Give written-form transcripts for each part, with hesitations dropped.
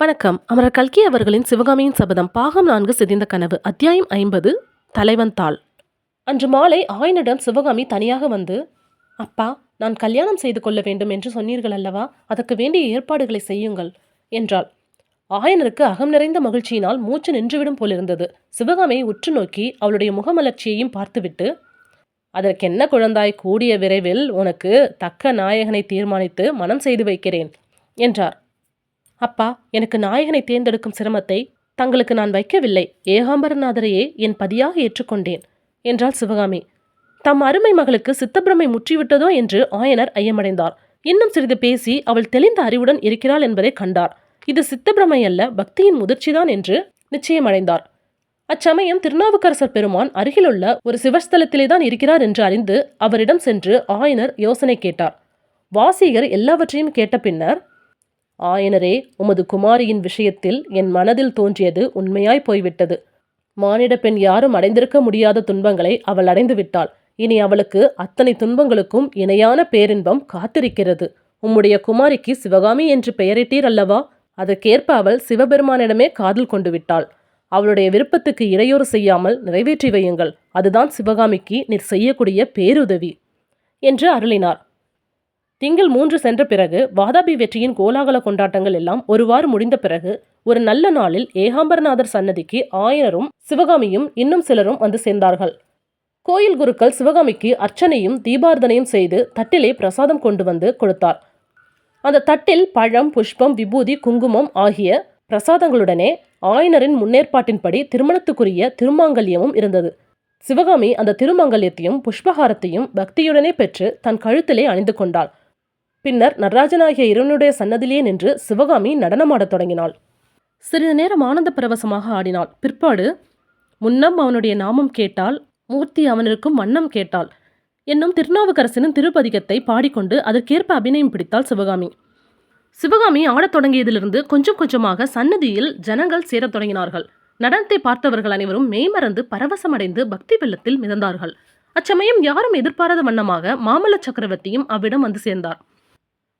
வணக்கம். அமரர் கல்கி அவர்களின் சிவகாமியின் சபதம் பாகம் 4 சிதைந்த கனவு அத்தியாயம் 50 தலைவன் தாள். அன்று மாலை ஆயனிடம் சிவகாமி தனியாக வந்து, அப்பா, நான் கல்யாணம் செய்து கொள்ள வேண்டும் என்று சொன்னீர்கள் அல்லவா, அதற்கு வேண்டிய ஏற்பாடுகளை செய்யுங்கள் என்றாள். ஆயனருக்கு அகம் நிறைந்த மகிழ்ச்சியினால் மூச்சு நின்றுவிடும் போலிருந்தது. சிவகாமியை உற்று நோக்கி அவளுடைய முகமலர்ச்சியையும் பார்த்துவிட்டு, அதற்கென்ன குழந்தாய், கூடிய விரைவில் உனக்கு தக்க நாயகனை தீர்மானித்து மனம் செய்து வைக்கிறேன் என்றார். அப்பா, எனக்கு நாயகனை தேர்ந்தெடுக்கும் சிரமத்தை தங்களுக்கு நான் வைக்கவில்லை. ஏகாம்பரநாதரையே என் பதியாக ஏற்றுக்கொண்டேன் என்றாள் சிவகாமி. தம் அருமை மகளுக்கு சித்தப்பிரமை முற்றிவிட்டதோ என்று ஆயனர் ஐயமடைந்தார். இன்னும் சிறிது பேசி அவள் தெளிந்த அறிவுடன் இருக்கிறாள் என்பதை கண்டார். இது சித்தப்பிரமை அல்ல, பக்தியின் முதிர்ச்சிதான் என்று நிச்சயமடைந்தார். அச்சமயம் திருநாவுக்கரசர் பெருமான் அருகிலுள்ள ஒரு சிவஸ்தலத்திலேதான் இருக்கிறார் என்று அறிந்து அவரிடம் சென்று ஆயனர் யோசனை கேட்டார். வாசிகர் எல்லாவற்றையும் கேட்ட பின்னர், ஆயனரே, உமது குமாரியின் விஷயத்தில் என் மனதில் தோன்றியது உண்மையாய் போய்விட்டது. மானிட பெண் யாரும் அடைந்திருக்க முடியாத துன்பங்களை அவள் அடைந்து விட்டாள். இனி அவளுக்கு அத்தனை துன்பங்களுக்கும் இணையான பேரின்பம் காத்திருக்கிறது. உம்முடைய குமாரிக்கு சிவகாமி என்று பெயரிட்டீர் அல்லவா, அதற்கேற்ப அவள் சிவபெருமானிடமே காதல் கொண்டு விட்டாள். அவளுடைய விருப்பத்துக்கு இடையூறு செய்யாமல் நிறைவேற்றி வையுங்கள். அதுதான் சிவகாமிக்கு நீர் செய்யக்கூடிய பேருதவி என்று அருளினார். திங்கள் 3 சென்ற பிறகு வாதாபி வெற்றியின் கோலாகல கொண்டாட்டங்கள் எல்லாம் ஒருவாறு முடிந்த பிறகு ஒரு நல்ல நாளில் ஏகாம்பரநாதர் சன்னதிக்கு ஆயனரும் சிவகாமியும் இன்னும் சிலரும் வந்து சேர்ந்தார்கள். கோயில் குருக்கள் சிவகாமிக்கு அர்ச்சனையும் தீபார்த்தனையும் செய்து தட்டிலே பிரசாதம் கொண்டு வந்து கொடுத்தார். அந்த தட்டில் பழம், புஷ்பம், விபூதி, குங்குமம் ஆகிய பிரசாதங்களுடனே ஆயனரின் முன்னேற்பாட்டின்படி திருமணத்துக்குரிய திருமாங்கல்யமும் இருந்தது. சிவகாமி அந்த திருமாங்கல்யத்தையும் புஷ்பஹாரத்தையும் பக்தியுடனே பெற்று தன் கழுத்திலே அணிந்து கொண்டாள். பின்னர் நடராஜனாகிய இறைவனுடைய சன்னதியிலே நின்று சிவகாமி நடனமாடத் தொடங்கினாள். சிறிது நேரம் ஆனந்த பரவசமாக ஆடினாள். பிற்பாடு, முன்னம் அவனுடைய நாமம் கேட்டால், மூர்த்தி அவனிருக்கும் வண்ணம் கேட்டாள் என்னும் திருநாவுக்கரசனின் திருப்பதிகத்தை பாடிக்கொண்டு அதற்கேற்ப அபிநயம் பிடித்தாள் சிவகாமி. சிவகாமி ஆடத் தொடங்கியதிலிருந்து கொஞ்சம் கொஞ்சமாக சன்னதியில் ஜனங்கள் சேரத் தொடங்கினார்கள். நடனத்தை பார்த்தவர்கள் அனைவரும் மெய்மறந்து பரவசமடைந்து பக்தி வெள்ளத்தில் மிதந்தார்கள். அச்சமயம் யாரும் எதிர்பாராத வண்ணமாக மாமல்ல சக்கரவர்த்தியும் அவ்விடம் வந்து சேர்ந்தார்.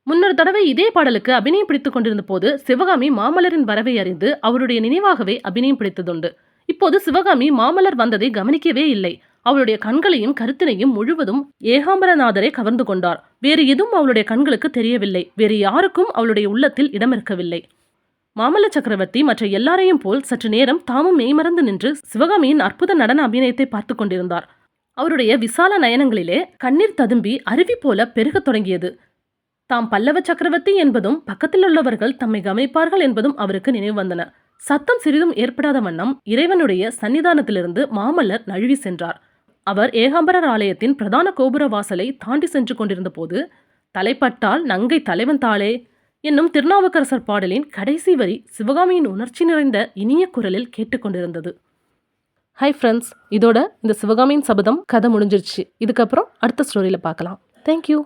முன்னொரு தடவை இதே பாடலுக்கு அபிநயம் பிடித்துக் கொண்டிருந்த போது சிவகாமி மாமல்லரின் வரவை அறிந்து அவருடைய நினைவாகவே அபிநயம் பிடித்ததுண்டு. இப்போது சிவகாமி மாமல்லர் வந்ததை கவனிக்கவே இல்லை. அவளுடைய கண்களையும் கருத்தினையும் முழுவதும் ஏகாம்பரநாதரை கவர்ந்து கொண்டார். வேறு எதுவும் அவளுடைய கண்களுக்கு தெரியவில்லை. வேறு யாருக்கும் அவளுடைய உள்ளத்தில் இடம் இருக்கவில்லை. மாமல்ல சக்கரவர்த்தி மற்ற எல்லாரையும் போல் சற்று நேரம் தாமும் மெய்மறந்து நின்று சிவகாமியின் அற்புத நடன அபிநயத்தை பார்த்து கொண்டிருந்தார். அவருடைய விசால நயனங்களிலே கண்ணீர் ததும்பி அருவி போல பெருகத் தொடங்கியது. தாம் பல்லவ சக்கரவர்த்தி என்பதும் பக்கத்தில் உள்ளவர்கள் தம்மை கவனிப்பார்கள் என்பதும் அவருக்கு நினைவு வந்தன. சத்தம் சிறிதும் ஏற்படாத வண்ணம் இறைவனுடைய சன்னிதானத்திலிருந்து மாமல்லர் நழுவி சென்றார். அவர் ஏகாம்பரர் ஆலயத்தின் பிரதான கோபுர வாசலை தாண்டி சென்று கொண்டிருந்த போது, தலைப்பட்டால் நங்கை தலைவன் தாளே என்னும் திருநாவுக்கரசர் பாடலின் கடைசி வரி சிவகாமியின் உணர்ச்சி நிறைந்த இனிய குரலில் கேட்டுக்கொண்டிருந்தது. ஹை ஃப்ரெண்ட்ஸ், இதோட இந்த சிவகாமியின் சபதம் கதை முடிஞ்சிருச்சு. இதுக்கப்புறம் அடுத்த ஸ்டோரியில் பார்க்கலாம். தேங்க்யூ.